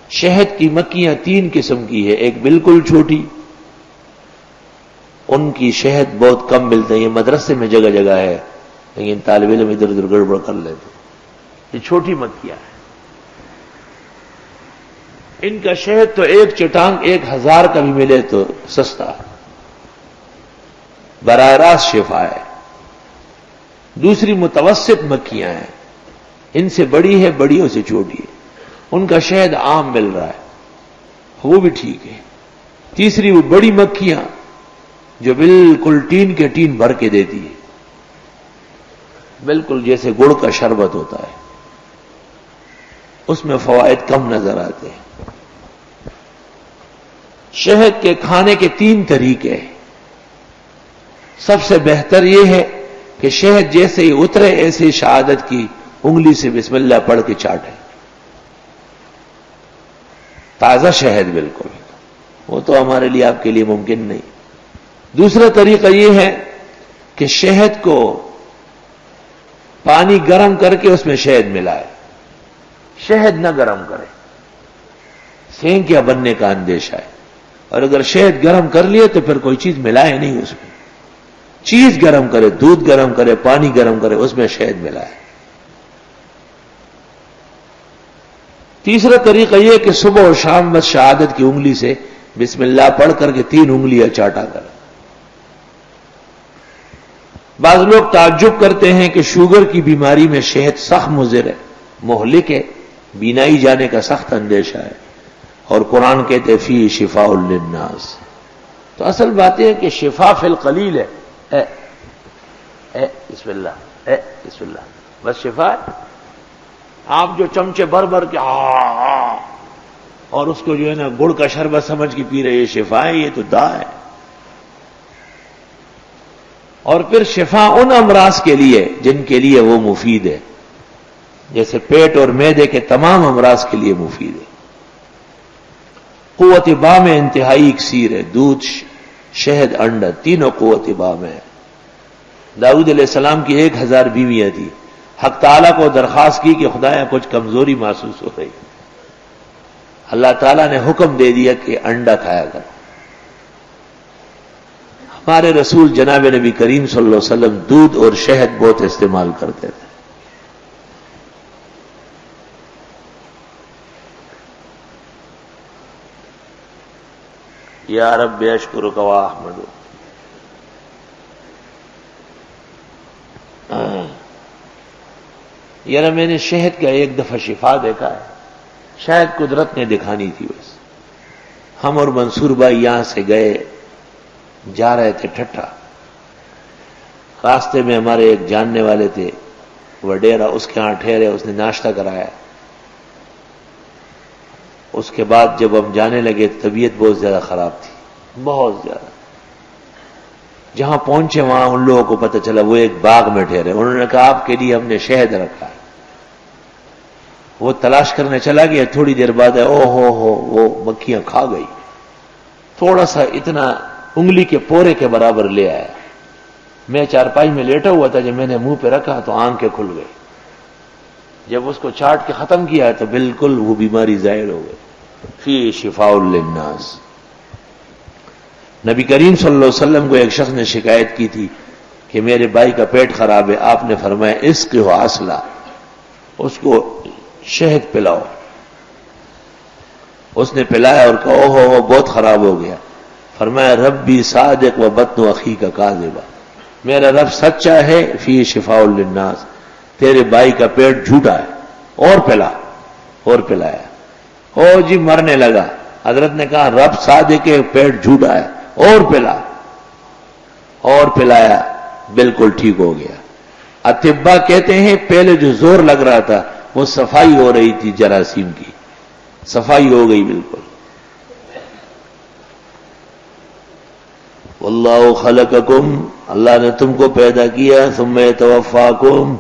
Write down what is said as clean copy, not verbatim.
شہد کی مکھیاں 3 قسم کی ہے، ایک بالکل چھوٹی، ان کی شہد بہت کم ملتے ہیں، یہ مدرسے میں جگہ جگہ ہے لیکن طالب علم ادھر ادھر گڑبڑ کر لیتے، یہ چھوٹی مکھیاں ہیں، ان کا شہد تو ایک چٹانگ 1000 کا بھی ملے تو سستا، براہ راست شفا ہے۔ دوسری متوسط مکھیاں ہیں، ان سے بڑی ہے، بڑیوں سے چھوٹی ہے، ان کا شہد عام مل رہا ہے، وہ بھی ٹھیک ہے۔ تیسری وہ بڑی مکھیاں جو بالکل ٹین کے ٹین بھر کے دیتی ہے، بالکل جیسے گڑ کا شربت ہوتا ہے، اس میں فوائد کم نظر آتے ہیں۔ شہد کے کھانے کے 3 طریقے ہیں۔ سب سے بہتر یہ ہے کہ شہد جیسے ہی اترے ایسے شہادت کی انگلی سے بسم اللہ پڑھ کے چاٹے، تازہ شہد بالکل، وہ تو ہمارے لیے آپ کے لیے ممکن نہیں۔ دوسرا طریقہ یہ ہے کہ شہد کو پانی گرم کر کے اس میں شہد ملائے، شہد نہ گرم کرے، سینکیا بننے کا اندیشہ ہے، اور اگر شہد گرم کر لیے تو پھر کوئی چیز ملائے نہیں اس میں، چیز گرم کرے، دودھ گرم کرے، پانی گرم کرے، اس میں شہد ملائے۔ تیسرا طریقہ یہ کہ صبح اور شام بس شہادت کی انگلی سے بسم اللہ پڑھ کر کے 3 انگلیاں چاٹا کرے۔ بعض لوگ تعجب کرتے ہیں کہ شوگر کی بیماری میں شہد سخت مضر ہے، مہلک ہے، بینائی جانے کا سخت اندیشہ ہے، اور قرآن کہتے فی شفاء للناس۔ تو اصل بات یہ ہے کہ شفا فی القلیل ہے، بسم اللہ، بسم اللہ، بس شفا ہے۔ آپ جو چمچے بھر بھر کے اور اس کو جو ہے نا گڑ کا شربت سمجھ کے پی رہے، یہ شفا ہے؟ یہ تو دا ہے۔ اور پھر شفا ان امراض کے لیے جن کے لیے وہ مفید ہے، جیسے پیٹ اور معدے کے تمام امراض کے لیے مفید ہے۔ قوت با میں انتہائی اکسیر ہے، دودھ، شہد، انڈا، تینوں قوت با میں ہے۔ داؤد علیہ السلام کی 1000 بیویاں تھی، حق تعالیٰ کو درخواست کی کہ خدایا کچھ کمزوری محسوس ہو رہی، اللہ تعالیٰ نے حکم دے دیا کہ انڈا کھایا کرو۔ ہمارے رسول جناب نبی کریم صلی اللہ علیہ وسلم دودھ اور شہد بہت استعمال کرتے تھے۔ یا رب اشکرک و احمدک۔ یار میں نے شہد کا ایک دفعہ شفا دیکھا ہے، شاید قدرت نے دکھانی تھی بس۔ ہم اور منصور بھائی یہاں سے گئے، جا رہے تھے ٹھٹھا، راستے میں ہمارے ایک جاننے والے تھے وڈیرا، اس کے ہاں ٹھہرے، اس نے ناشتہ کرایا۔ اس کے بعد جب ہم جانے لگے طبیعت بہت زیادہ خراب تھی، بہت زیادہ۔ جہاں پہنچے وہاں ان لوگوں کو پتہ چلا وہ ایک باغ میں ٹھہرے، انہوں نے کہا آپ کے لیے ہم نے شہد رکھا ہے۔ وہ تلاش کرنے چلا گیا، تھوڑی دیر بعد او ہو وہ مکھیاں کھا گئی، تھوڑا سا اتنا انگلی کے پورے کے برابر لے آیا۔ میں چارپائی میں لیٹا ہوا تھا، جب میں نے منہ پہ رکھا تو آنکھیں کھل گئی، جب اس کو چاٹ کے ختم کیا تو بالکل وہ بیماری ظاہر ہو گئی۔ فی شفاء للناس۔ نبی کریم صلی اللہ علیہ وسلم کو ایک شخص نے شکایت کی تھی کہ میرے بھائی کا پیٹ خراب ہے، آپ نے فرمایا اسقہ عسلا، اس کو شہد پلاؤ۔ اس نے پلایا اور کہا او ہو بہت خراب ہو گیا۔ فرمایا ربی صادق و بطن اخیک کاذبا، میرا رب سچا ہے، فی شفاء للناس، تیرے بھائی کا پیٹ جھوٹا ہے، اور پلا، اور پلایا۔ او جی مرنے لگا، حضرت نے کہا رب صادق ہے، پیٹ جھوٹا ہے، اور پلا، اور پلایا، بالکل ٹھیک ہو گیا۔ اطباء کہتے ہیں پہلے جو زور لگ رہا تھا وہ صفائی ہو رہی تھی، جراثیم کی صفائی ہو گئی بالکل۔ واللہ خلقکم، اللہ نے تم کو پیدا کیا، ثم یتوفاکم،